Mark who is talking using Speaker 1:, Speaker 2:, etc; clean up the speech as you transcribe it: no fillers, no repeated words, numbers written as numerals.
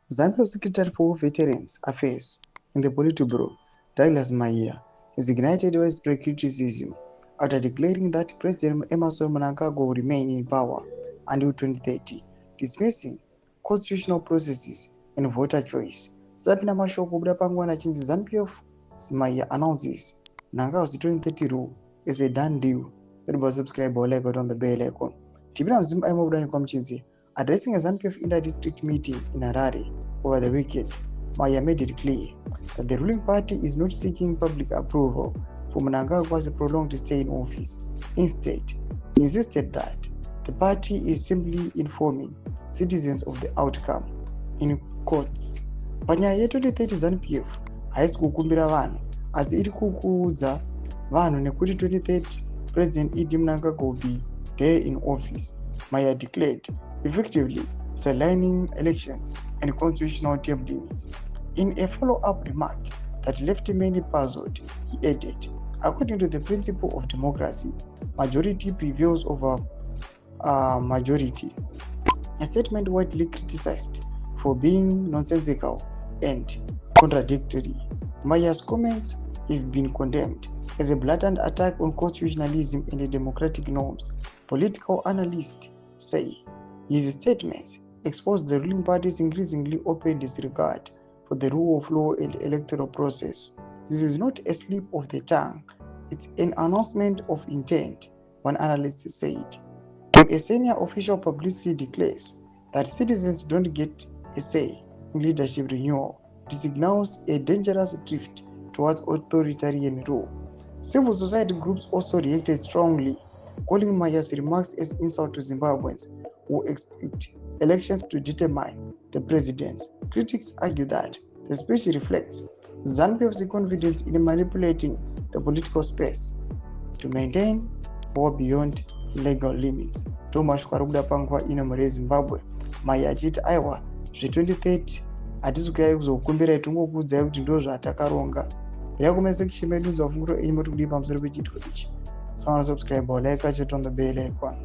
Speaker 1: Zambia's Secretary for Veterans Affairs in the Politburo, Douglas Maia, has ignited widespread criticism after declaring that President Emmerson Mnangagwa will remain in power until 2030, dismissing constitutional processes and voter choice. Sabina mashoko kubuda pangwana chinzi ZANU-PF Maia announces Mnangagwa's 2030 rule is a done deal. Don't subscribe or like it on the bell icon. Tibina mzimu aimo budani kwa mchinzi. Addressing a ZANU-PF inter-district meeting in Harare over the weekend, Maia made it clear that the ruling party is not seeking public approval for Mnangagwa's prolonged stay in office. Instead, he insisted that the party is simply informing citizens of the outcome. In quotes, panyaya ye 2030 ZANU-PF haisi kukumbira vanhu asi iri kukuudza vanhu nekuti 2030 President Idi Mnangagwa will be there in office, Maia declared, effectively aligning elections and constitutional term limits. In a follow-up remark that left many puzzled, he added, according to the principle of democracy, majority prevails over majority, a statement widely criticized for being nonsensical and contradictory. Maia's comments have been condemned as a blatant attack on constitutionalism and the democratic norms. Political analysts say his statements expose the ruling party's increasingly open disregard for the rule of law and the electoral process. This is not a slip of the tongue, it's an announcement of intent, one analyst said. When a senior official publicly declares that citizens don't get a say in leadership renewal, it signals a dangerous drift towards authoritarian rule. Civil society groups also reacted strongly, calling Maia's remarks as insult to Zimbabweans who expect elections to determine the presidents. Critics argue that the speech reflects ZANU-PF's confidence in manipulating the political space to maintain power beyond legal limits. Thomas Karubuda Pangwa ina mure Zimbabwe, Maia achiti aiwa zve2030 hatizokuyai kuzokumbira tongokuudzai kuti ndo zvatakaronga. Rega kumesa kuchima news of nguro enyu moti kudii pamusoro pechitiko ichi. Subscribe or like, catch it on the bell icon.